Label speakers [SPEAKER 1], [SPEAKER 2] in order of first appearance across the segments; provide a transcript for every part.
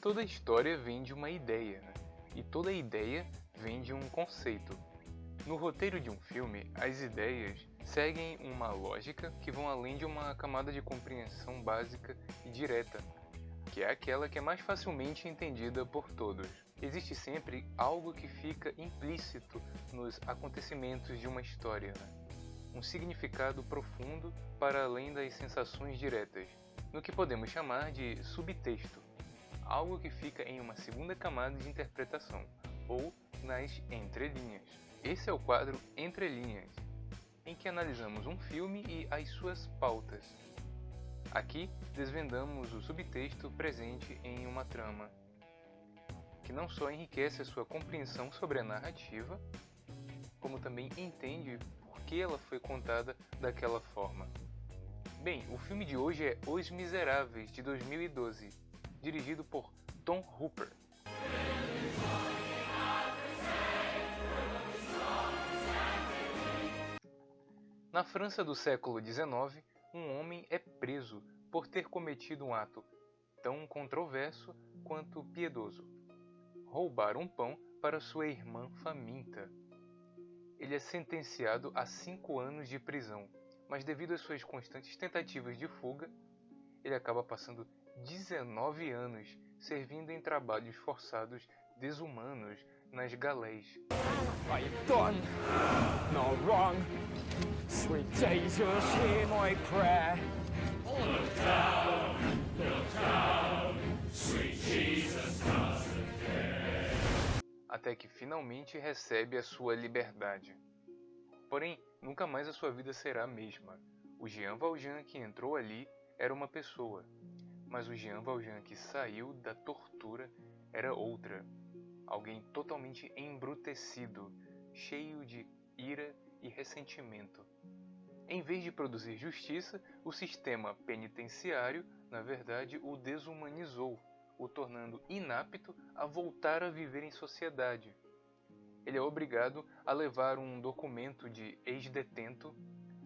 [SPEAKER 1] Toda história vem de uma ideia, né? E toda ideia vem de um conceito. No roteiro de um filme, as ideias seguem uma lógica que vão além de uma camada de compreensão básica e direta, que é aquela que é mais facilmente entendida por todos. Existe sempre algo que fica implícito nos acontecimentos de uma história, né? Um significado profundo para além das sensações diretas, no que podemos chamar de subtexto, algo que fica em uma segunda camada de interpretação, ou nas entrelinhas. Esse é o quadro Entre Linhas, em que analisamos um filme e as suas pautas. Aqui desvendamos o subtexto presente em uma trama, que não só enriquece a sua compreensão sobre a narrativa, como também entende por que ela foi contada daquela forma. Bem, o filme de hoje é Os Miseráveis, de 2012, dirigido por Tom Hooper. Na França do século XIX, um homem é preso por ter cometido um ato tão controverso quanto piedoso: roubar um pão para sua irmã faminta. Ele é sentenciado a 5 anos de prisão, mas devido às suas constantes tentativas de fuga, ele acaba passando 19 anos servindo em trabalhos forçados desumanos nas galés.
[SPEAKER 2] I've done no wrong. Sweet Jesus, hear my prayer.
[SPEAKER 3] Look down, sweet Jesus doesn't care.
[SPEAKER 1] Até que finalmente recebe a sua liberdade. Porém, nunca mais a sua vida será a mesma. O Jean Valjean que entrou ali era uma pessoa, mas o Jean Valjean que saiu da tortura era outra. Alguém totalmente embrutecido, cheio de ira e ressentimento. Em vez de produzir justiça, o sistema penitenciário, na verdade, o desumanizou, o tornando inapto a voltar a viver em sociedade. Ele é obrigado a levar um documento de ex-detento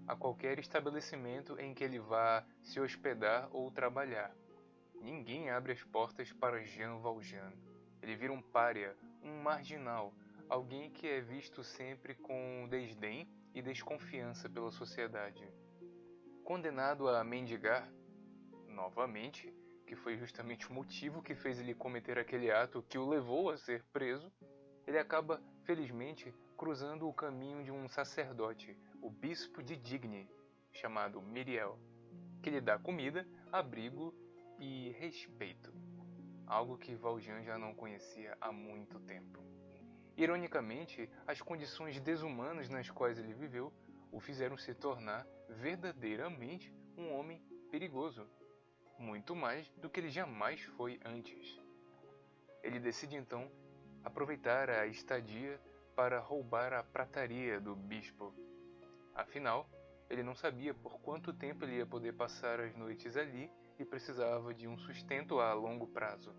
[SPEAKER 1] a qualquer estabelecimento em que ele vá se hospedar ou trabalhar. Ninguém abre as portas para Jean Valjean. Ele vira um pária, um marginal, alguém que é visto sempre com desdém e desconfiança pela sociedade. Condenado a mendigar, novamente, que foi justamente o motivo que fez ele cometer aquele ato que o levou a ser preso, ele acaba, felizmente, cruzando o caminho de um sacerdote, o bispo de Digne, chamado Myriel, que lhe dá comida, abrigo e respeito, algo que Valjean já não conhecia há muito tempo. Ironicamente, as condições desumanas nas quais ele viveu o fizeram se tornar verdadeiramente um homem perigoso, muito mais do que ele jamais foi antes. Ele decide então aproveitar a estadia para roubar a prataria do bispo. Afinal, ele não sabia por quanto tempo ele ia poder passar as noites ali e precisava de um sustento a longo prazo.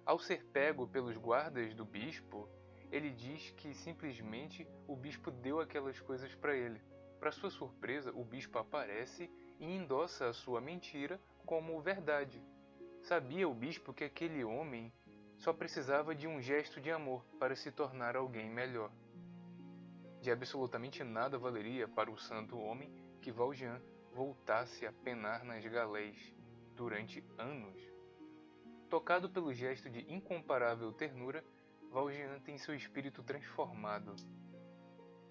[SPEAKER 1] Ao ser pego pelos guardas do bispo, ele diz que simplesmente o bispo deu aquelas coisas para ele. Para sua surpresa, o bispo aparece e endossa a sua mentira como verdade. Sabia o bispo que aquele homem só precisava de um gesto de amor para se tornar alguém melhor. De absolutamente nada valeria para o santo homem que Valjean voltasse a penar nas galés durante anos. Tocado pelo gesto de incomparável ternura, Valjean tem seu espírito transformado.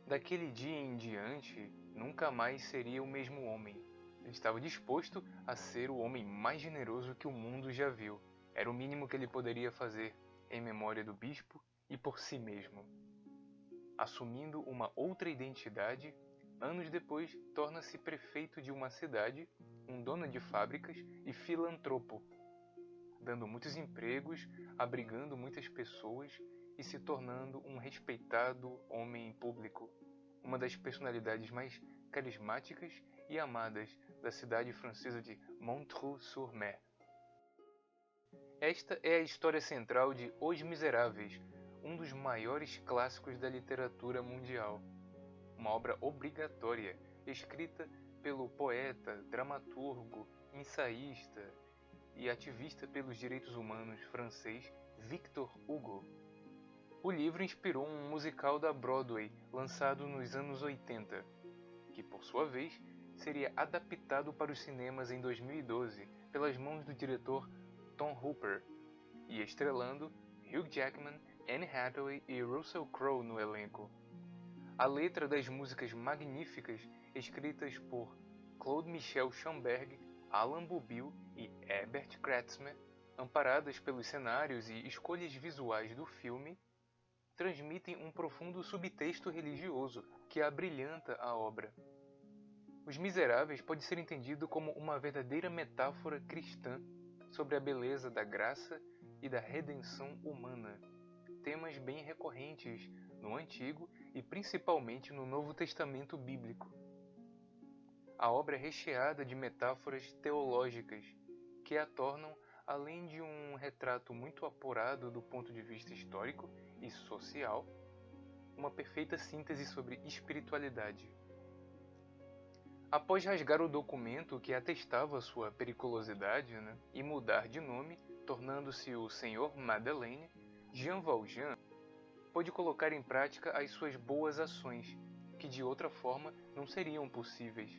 [SPEAKER 1] Daquele dia em diante, nunca mais seria o mesmo homem. Ele estava disposto a ser o homem mais generoso que o mundo já viu. Era o mínimo que ele poderia fazer em memória do bispo e por si mesmo. Assumindo uma outra identidade, anos depois torna-se prefeito de uma cidade, um dono de fábricas e filantropo, dando muitos empregos, abrigando muitas pessoas e se tornando um respeitado homem público, uma das personalidades mais carismáticas e amadas da cidade francesa de Montreux-sur-Mer. Esta é a história central de Os Miseráveis, um dos maiores clássicos da literatura mundial. Uma obra obrigatória escrita pelo poeta, dramaturgo, ensaísta e ativista pelos direitos humanos francês Victor Hugo. O livro inspirou um musical da Broadway lançado nos anos 80, que por sua vez seria adaptado para os cinemas em 2012 pelas mãos do diretor Tom Hooper, e estrelando Hugh Jackman, Anne Hathaway e Russell Crowe no elenco. A letra das músicas magníficas escritas por Claude Michel Schomberg, Alan Boublil e Herbert Kratzmer, amparadas pelos cenários e escolhas visuais do filme, transmitem um profundo subtexto religioso que abrilhanta a obra. Os Miseráveis pode ser entendido como uma verdadeira metáfora cristã sobre a beleza da graça e da redenção humana, temas bem recorrentes no Antigo e principalmente no Novo Testamento bíblico. A obra é recheada de metáforas teológicas que a tornam, além de um retrato muito apurado do ponto de vista histórico e social, uma perfeita síntese sobre espiritualidade. Após rasgar o documento que atestava sua periculosidade, e mudar de nome, tornando-se o Sr. Madeleine, Jean Valjean pôde colocar em prática as suas boas ações, que de outra forma não seriam possíveis,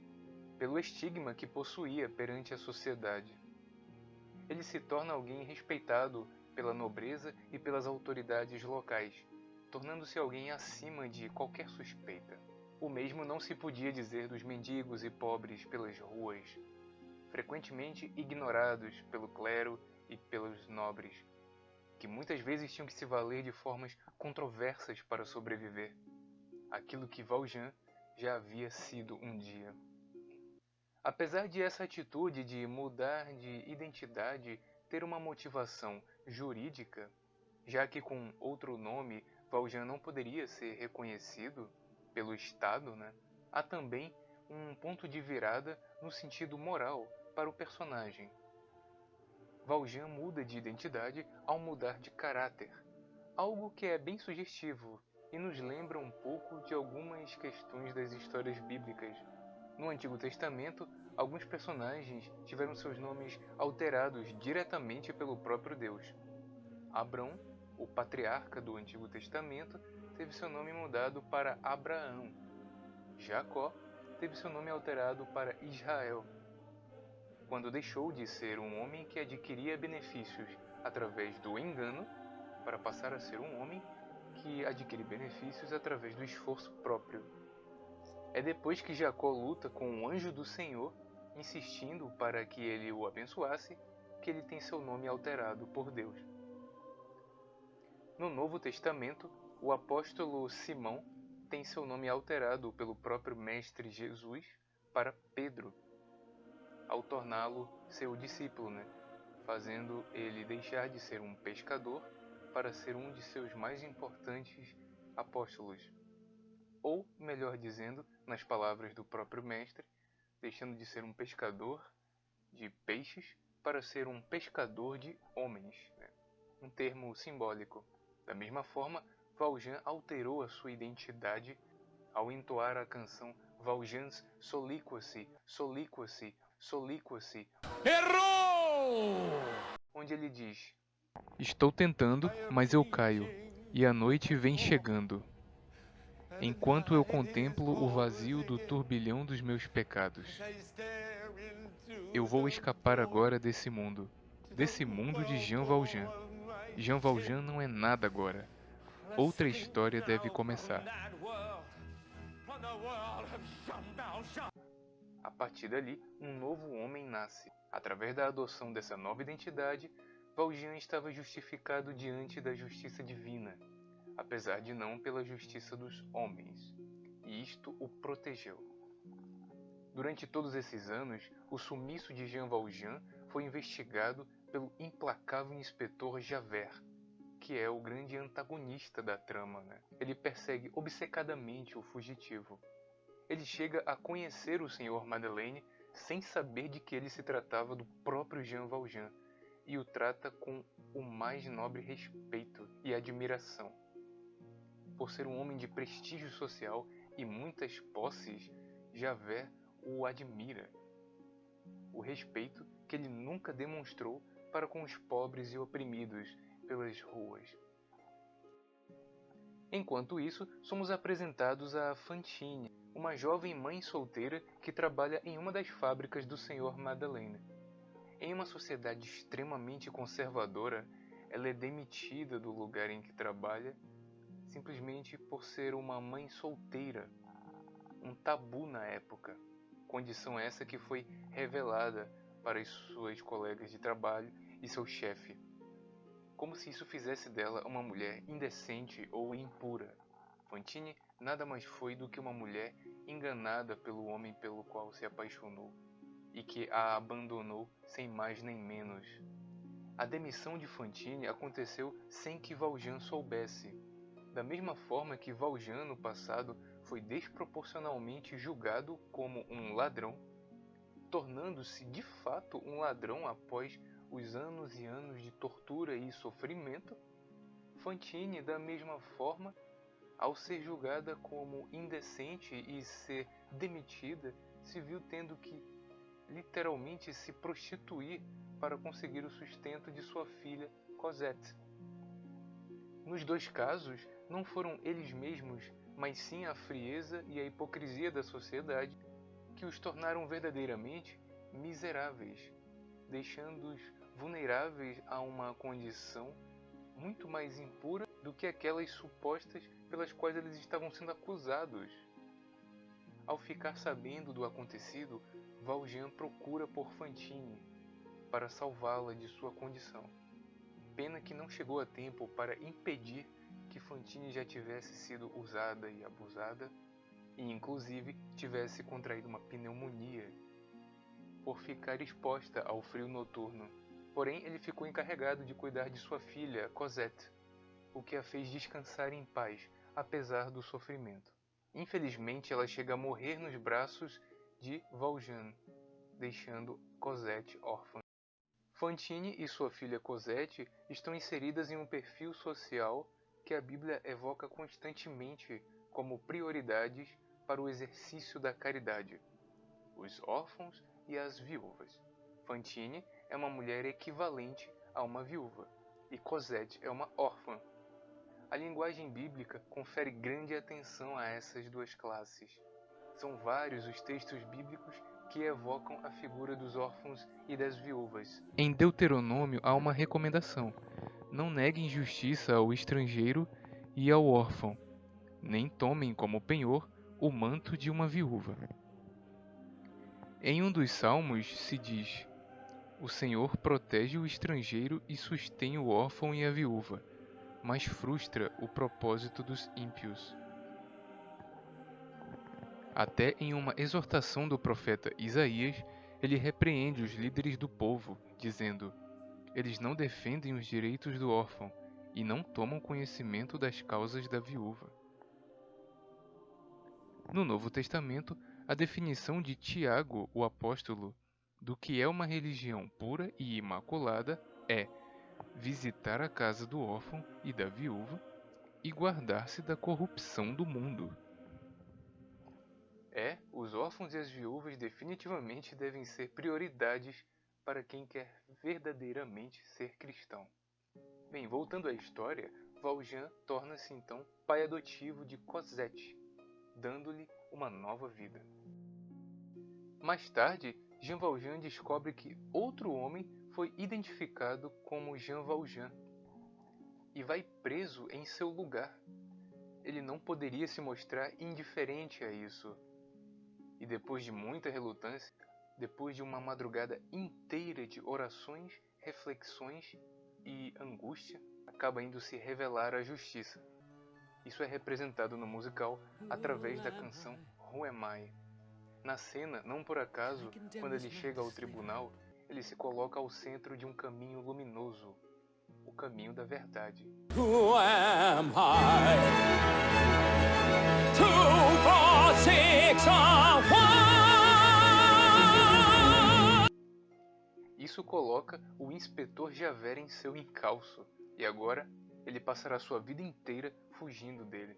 [SPEAKER 1] pelo estigma que possuía perante a sociedade. Ele se torna alguém respeitado pela nobreza e pelas autoridades locais, tornando-se alguém acima de qualquer suspeita. O mesmo não se podia dizer dos mendigos e pobres pelas ruas, frequentemente ignorados pelo clero e pelos nobres, que muitas vezes tinham que se valer de formas controversas para sobreviver, aquilo que Valjean já havia sido um dia. Apesar de essa atitude de mudar de identidade ter uma motivação jurídica, já que com outro nome Valjean não poderia ser reconhecido pelo Estado, há também um ponto de virada no sentido moral para o personagem. Valjean muda de identidade ao mudar de caráter, algo que é bem sugestivo e nos lembra um pouco de algumas questões das histórias bíblicas. No Antigo Testamento, alguns personagens tiveram seus nomes alterados diretamente pelo próprio Deus. Abrão, o patriarca do Antigo Testamento, teve seu nome mudado para Abraão. Jacó teve seu nome alterado para Israel, quando deixou de ser um homem que adquiria benefícios através do engano para passar a ser um homem que adquire benefícios através do esforço próprio. É depois que Jacó luta com o anjo do Senhor, insistindo para que ele o abençoasse, que ele tem seu nome alterado por Deus. No Novo Testamento, o apóstolo Simão tem seu nome alterado pelo próprio Mestre Jesus para Pedro, ao torná-lo seu discípulo, fazendo ele deixar de ser um pescador para ser um de seus mais importantes apóstolos. Ou, melhor dizendo, nas palavras do próprio Mestre, deixando de ser um pescador de peixes para ser um pescador de homens, um termo simbólico. Da mesma forma, Valjean alterou a sua identidade ao entoar a canção Valjean's Soliloquy, Soliloquy, Soliloquy,
[SPEAKER 2] Errou!
[SPEAKER 1] onde ele diz: Estou tentando, mas eu caio, e a noite vem chegando, enquanto eu contemplo o vazio do turbilhão dos meus pecados. Eu vou escapar agora desse mundo de Jean Valjean. Jean Valjean não é nada agora. Outra história deve começar. A partir dali, um novo homem nasce. Através da adoção dessa nova identidade, Valjean estava justificado diante da justiça divina, apesar de não pela justiça dos homens, e isto o protegeu. Durante todos esses anos, o sumiço de Jean Valjean foi investigado pelo implacável inspetor Javert, que é o grande antagonista da trama. Ele persegue obcecadamente o fugitivo. Ele chega a conhecer o Sr. Madeleine sem saber de que ele se tratava do próprio Jean Valjean, e o trata com o mais nobre respeito e admiração. Por ser um homem de prestígio social e muitas posses, Javert o admira, o respeito que ele nunca demonstrou para com os pobres e oprimidos pelas ruas. Enquanto isso, somos apresentados a Fantine, uma jovem mãe solteira que trabalha em uma das fábricas do Sr. Madeleine. Em uma sociedade extremamente conservadora, ela é demitida do lugar em que trabalha simplesmente por ser uma mãe solteira, um tabu na época, condição essa que foi revelada para as suas colegas de trabalho e seu chefe, como se isso fizesse dela uma mulher indecente ou impura. Fantine nada mais foi do que uma mulher enganada pelo homem pelo qual se apaixonou e que a abandonou sem mais nem menos. A demissão de Fantine aconteceu sem que Valjean soubesse. Da mesma forma que Valjean no passado foi desproporcionalmente julgado como um ladrão, tornando-se de fato um ladrão após os anos e anos de tortura e sofrimento, Fantine, da mesma forma, ao ser julgada como indecente e ser demitida, se viu tendo que literalmente se prostituir para conseguir o sustento de sua filha Cosette. Nos dois casos, não foram eles mesmos, mas sim a frieza e a hipocrisia da sociedade que os tornaram verdadeiramente miseráveis, deixando-os vulneráveis a uma condição muito mais impura do que aquelas supostas pelas quais eles estavam sendo acusados. Ao ficar sabendo do acontecido, Valjean procura por Fantine para salvá-la de sua condição. Pena que não chegou a tempo para impedir que Fantine já tivesse sido usada e abusada e inclusive tivesse contraído uma pneumonia por ficar exposta ao frio noturno. Porém, ele ficou encarregado de cuidar de sua filha, Cosette, o que a fez descansar em paz, apesar do sofrimento. Infelizmente, ela chega a morrer nos braços de Valjean, deixando Cosette órfã. Fantine e sua filha Cosette estão inseridas em um perfil social que a Bíblia evoca constantemente como prioridades para o exercício da caridade: os órfãos e as viúvas. Fantine é uma mulher equivalente a uma viúva, e Cosette é uma órfã. A linguagem bíblica confere grande atenção a essas duas classes. São vários os textos bíblicos que evocam a figura dos órfãos e das viúvas. Em Deuteronômio há uma recomendação: não neguem justiça ao estrangeiro e ao órfão, nem tomem como penhor o manto de uma viúva. Em um dos salmos se diz: o Senhor protege o estrangeiro e sustém o órfão e a viúva, mas frustra o propósito dos ímpios. Até em uma exortação do profeta Isaías, ele repreende os líderes do povo, dizendo: eles não defendem os direitos do órfão e não tomam conhecimento das causas da viúva. No Novo Testamento, a definição de Tiago, o apóstolo, do que é uma religião pura e imaculada é visitar a casa do órfão e da viúva e guardar-se da corrupção do mundo. Os órfãos e as viúvas definitivamente devem ser prioridades para quem quer verdadeiramente ser cristão. Bem, voltando à história, Valjean torna-se então pai adotivo de Cosette, dando-lhe uma nova vida. Mais tarde, Jean Valjean descobre que outro homem foi identificado como Jean Valjean e vai preso em seu lugar. Ele não poderia se mostrar indiferente a isso. E depois de muita relutância, depois de uma madrugada inteira de orações, reflexões e angústia, acaba indo se revelar a justiça. Isso é representado no musical através da canção Who Am I? Na cena, não por acaso, quando ele chega ao tribunal, ele se coloca ao centro de um caminho luminoso, o caminho da verdade.
[SPEAKER 2] Who am I? 2, 4, 6 are one.
[SPEAKER 1] Isso coloca o inspetor Javert em seu encalço, e agora ele passará sua vida inteira fugindo dele.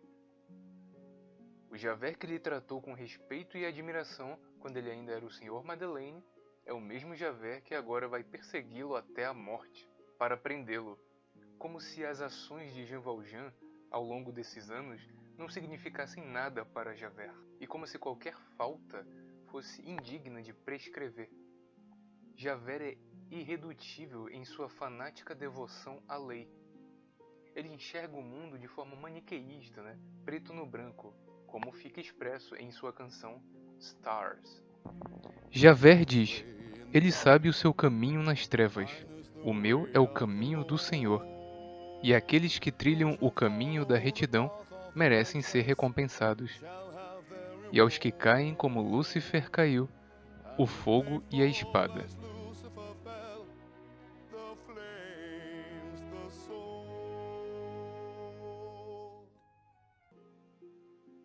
[SPEAKER 1] O Javert que lhe tratou com respeito e admiração quando ele ainda era o Sr. Madeleine é o mesmo Javert que agora vai persegui-lo até a morte para prendê-lo, como se as ações de Jean Valjean ao longo desses anos não significassem nada para Javert, e como se qualquer falta fosse indigna de prescrever. Javert é irredutível em sua fanática devoção à lei. Ele enxerga o mundo de forma maniqueísta, preto no branco, como fica expresso em sua canção Stars. Javert diz: ele sabe o seu caminho nas trevas, o meu é o caminho do Senhor, e aqueles que trilham o caminho da retidão merecem ser recompensados. E aos que caem como Lúcifer caiu, o fogo e a espada.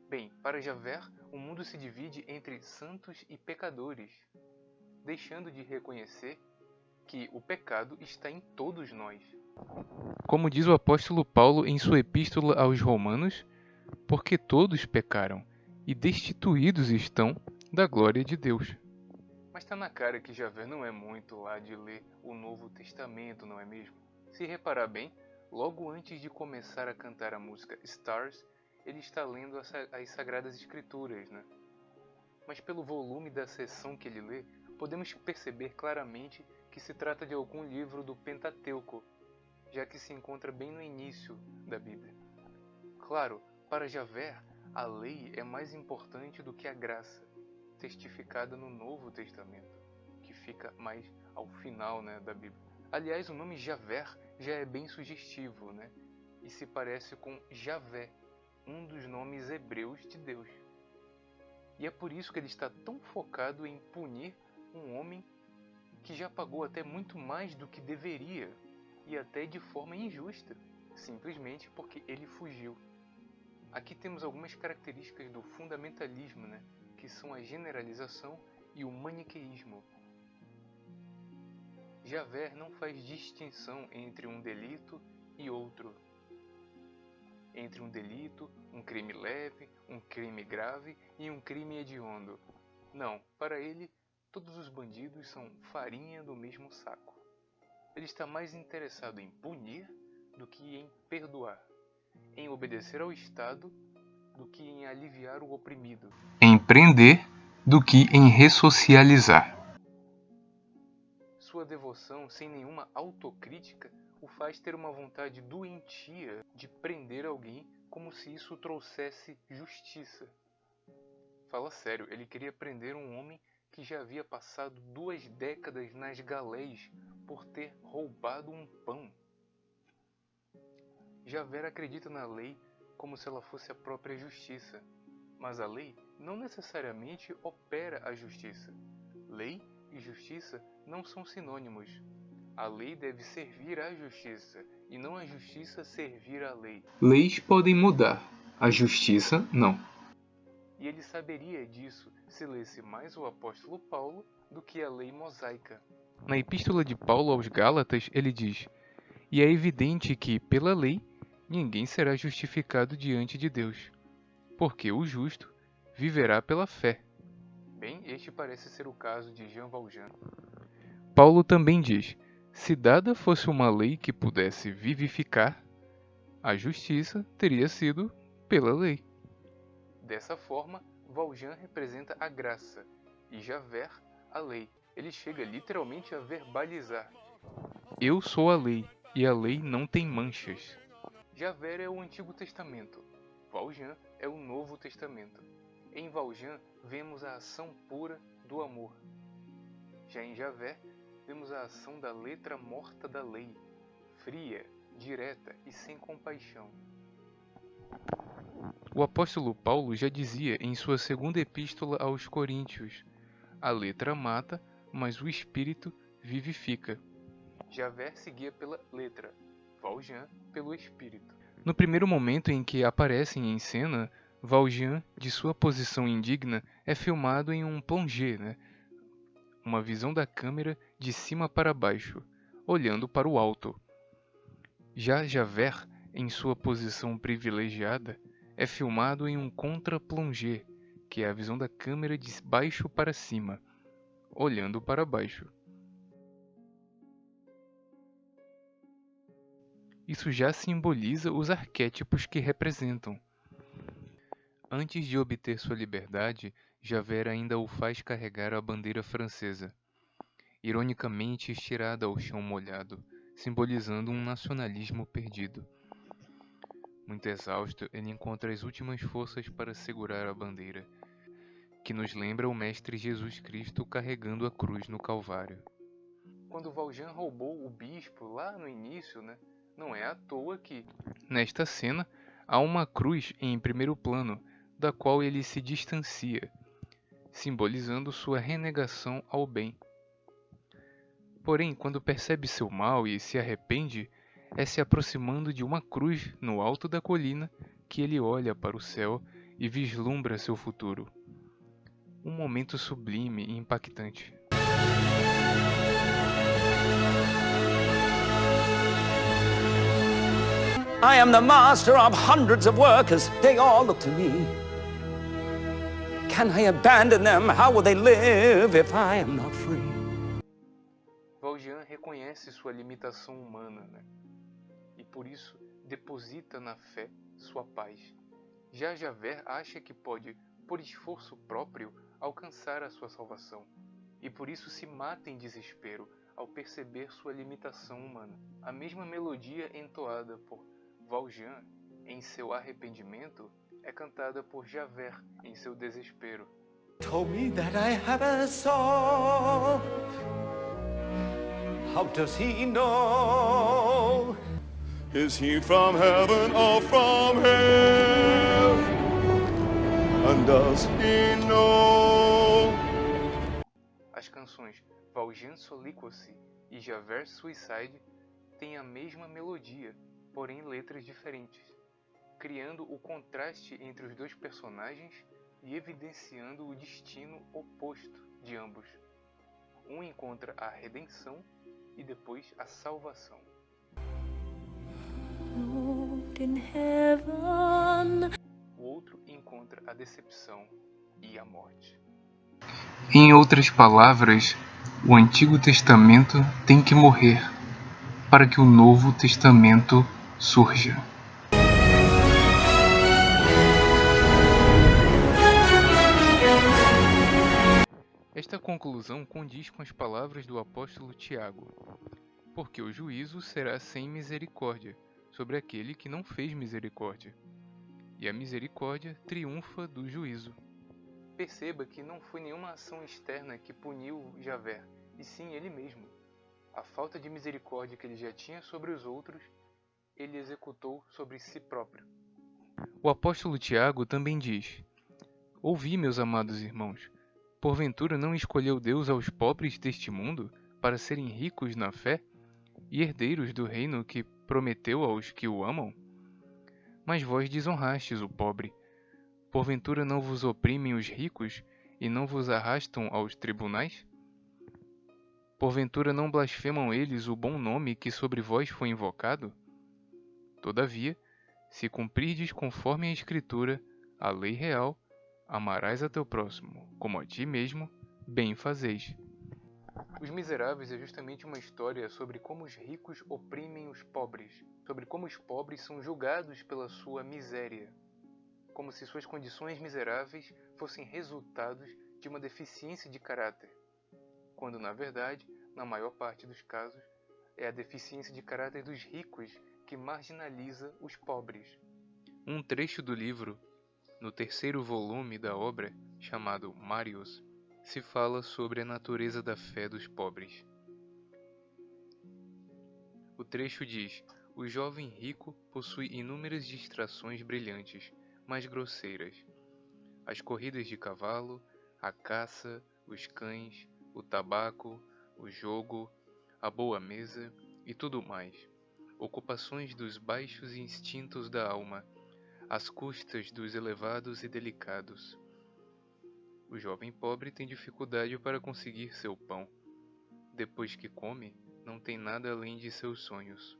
[SPEAKER 1] Bem, para Javert, o mundo se divide entre santos e pecadores, deixando de reconhecer que o pecado está em todos nós. Como diz o apóstolo Paulo em sua epístola aos Romanos, porque todos pecaram e destituídos estão da glória de Deus. Mas está na cara que Javert não é muito lá de ler o Novo Testamento, não é mesmo? Se reparar bem, logo antes de começar a cantar a música Stars, ele está lendo as Sagradas Escrituras, Mas pelo volume da seção que ele lê, podemos perceber claramente que se trata de algum livro do Pentateuco, já que se encontra bem no início da Bíblia. Claro, para Javert, a lei é mais importante do que a graça, testificada no Novo Testamento, que fica mais ao final da Bíblia. Aliás, o nome Javert já é bem sugestivo, e se parece com Javé, um dos nomes hebreus de Deus. E é por isso que ele está tão focado em punir um homem que já pagou até muito mais do que deveria, e até de forma injusta, simplesmente porque ele fugiu. Aqui temos algumas características do fundamentalismo, que são a generalização e o maniqueísmo. Javert não faz distinção entre um delito e outro. Entre um delito, um crime leve, um crime grave e um crime hediondo. Não, para ele, todos os bandidos são farinha do mesmo saco. Ele está mais interessado em punir do que em perdoar, em obedecer ao Estado do que em aliviar o oprimido, em prender do que em ressocializar. Sua devoção, sem nenhuma autocrítica, o faz ter uma vontade doentia de prender alguém como se isso trouxesse justiça. Fala sério, ele queria prender um homem que já havia passado 2 décadas nas galés por ter roubado um pão. Javert acredita na lei como se ela fosse a própria justiça, mas a lei não necessariamente opera a justiça. Lei e justiça não são sinônimos. A lei deve servir à justiça, e não a justiça servir à lei. Leis podem mudar, a justiça não. E ele saberia disso se lesse mais o apóstolo Paulo do que a lei mosaica. Na epístola de Paulo aos Gálatas, ele diz: e é evidente que, pela lei, ninguém será justificado diante de Deus, porque o justo viverá pela fé. Bem, este parece ser o caso de Jean Valjean. Paulo também diz: se dada fosse uma lei que pudesse vivificar, a justiça teria sido pela lei. Dessa forma, Valjean representa a graça e Javert a lei. Ele chega literalmente a verbalizar: eu sou a lei, e a lei não tem manchas. Javert é o Antigo Testamento, Valjean é o Novo Testamento. Em Valjean vemos a ação pura do amor. Já em Javert vemos a ação da letra morta da lei, fria, direta e sem compaixão. O apóstolo Paulo já dizia em sua segunda epístola aos Coríntios: a letra mata, mas o espírito vivifica. Javert seguia pela letra, Valjean pelo espírito. No primeiro momento em que aparecem em cena, Valjean, de sua posição indigna, é filmado em um plongé, uma visão da câmera de cima para baixo, olhando para o alto. Já Javert, em sua posição privilegiada, é filmado em um contra-plongé, que é a visão da câmera de baixo para cima, olhando para baixo. Isso já simboliza os arquétipos que representam. Antes de obter sua liberdade, Javert ainda o faz carregar a bandeira francesa, ironicamente estirada ao chão molhado, simbolizando um nacionalismo perdido. Muito exausto, ele encontra as últimas forças para segurar a bandeira, que nos lembra o Mestre Jesus Cristo carregando a cruz no Calvário. Quando Valjean roubou o bispo lá no início, não é à toa que, nesta cena, há uma cruz em primeiro plano, da qual ele se distancia, simbolizando sua renegação ao bem. Porém, quando percebe seu mal e se arrepende, é se aproximando de uma cruz no alto da colina que ele olha para o céu e vislumbra seu futuro. Um momento sublime e impactante.
[SPEAKER 2] I am the master of hundreds of workers. They all look to me. Can I abandon them? How will they live if I am not free?
[SPEAKER 1] Valjean reconhece sua limitação humana, e por isso deposita na fé sua paz. Já Javert acha que pode, por esforço próprio, alcançar a sua salvação, e por isso se mata em desespero ao perceber sua limitação humana. A mesma melodia entoada por Valjean em seu arrependimento é cantada por Javert em seu desespero.
[SPEAKER 2] Told me that I had a soul. How does he know?
[SPEAKER 3] Is he from heaven or from hell? And does he know?
[SPEAKER 1] As canções Valjean Soliloquy e Javert Suicide têm a mesma melodia, porém letras diferentes, criando o contraste entre os dois personagens e evidenciando o destino oposto de ambos. Um encontra a redenção e depois a salvação. O outro encontra a decepção e a morte. Em outras palavras, o Antigo Testamento tem que morrer para que o Novo Testamento surja. Esta conclusão condiz com as palavras do apóstolo Tiago, porque o juízo será sem misericórdia sobre aquele que não fez misericórdia, e a misericórdia triunfa do juízo. Perceba que não foi nenhuma ação externa que puniu Javert, e sim ele mesmo. A falta de misericórdia que ele já tinha sobre os outros, ele executou sobre si próprio. O apóstolo Tiago também diz: Ouvi, meus amados irmãos, porventura não escolheu Deus aos pobres deste mundo para serem ricos na fé e herdeiros do reino que prometeu aos que o amam? Mas vós desonrastes o pobre. Porventura não vos oprimem os ricos e não vos arrastam aos tribunais? Porventura não blasfemam eles o bom nome que sobre vós foi invocado? Todavia, se cumprirdes conforme a Escritura, a lei real, amarás a teu próximo, como a ti mesmo, bem fazeis. Os Miseráveis é justamente uma história sobre como os ricos oprimem os pobres, sobre como os pobres são julgados pela sua miséria, como se suas condições miseráveis fossem resultados de uma deficiência de caráter, quando na verdade, na maior parte dos casos, é a deficiência de caráter dos ricos que marginaliza os pobres. Um trecho do livro, no terceiro volume da obra, chamado Marius, se fala sobre a natureza da fé dos pobres. O trecho diz: o jovem rico possui inúmeras distrações brilhantes, mas grosseiras. As corridas de cavalo, a caça, os cães, o tabaco, o jogo, a boa mesa e tudo mais. Ocupações dos baixos instintos da alma, às custas dos elevados e delicados. O jovem pobre tem dificuldade para conseguir seu pão. Depois que come, não tem nada além de seus sonhos.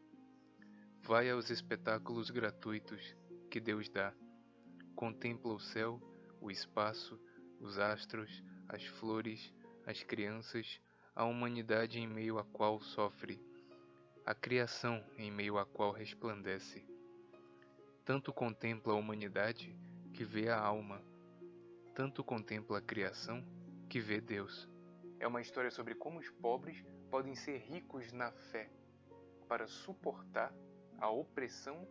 [SPEAKER 1] Vai aos espetáculos gratuitos que Deus dá, contempla o céu, o espaço, os astros, as flores, as crianças, a humanidade em meio à qual sofre, a criação em meio à qual resplandece. Tanto contempla a humanidade que vê a alma, tanto contempla a criação que vê Deus. É uma história sobre como os pobres podem ser ricos na fé para suportar a opressão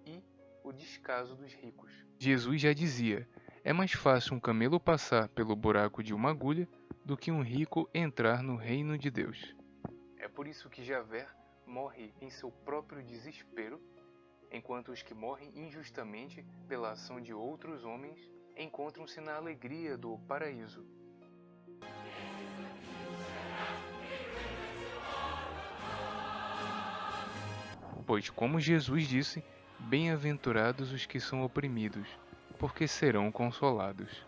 [SPEAKER 1] e o descaso dos ricos. Jesus já dizia: é mais fácil um camelo passar pelo buraco de uma agulha do que um rico entrar no reino de Deus. É por isso que Javert morre em seu próprio desespero, enquanto os que morrem injustamente pela ação de outros homens encontram-se na alegria do paraíso. Pois, como Jesus disse, bem-aventurados os que são oprimidos, porque serão consolados.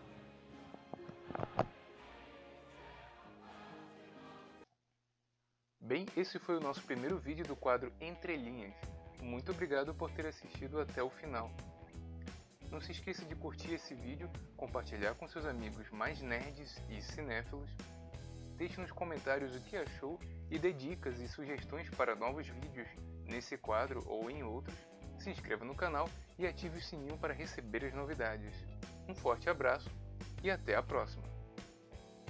[SPEAKER 1] Bem, esse foi o nosso primeiro vídeo do quadro Entre Linhas. Muito obrigado por ter assistido até o final. Não se esqueça de curtir esse vídeo, compartilhar com seus amigos mais nerds e cinéfilos. Deixe nos comentários o que achou e dê dicas e sugestões para novos vídeos nesse quadro ou em outros. Se inscreva no canal e ative o sininho para receber as novidades. Um forte abraço e até a próxima!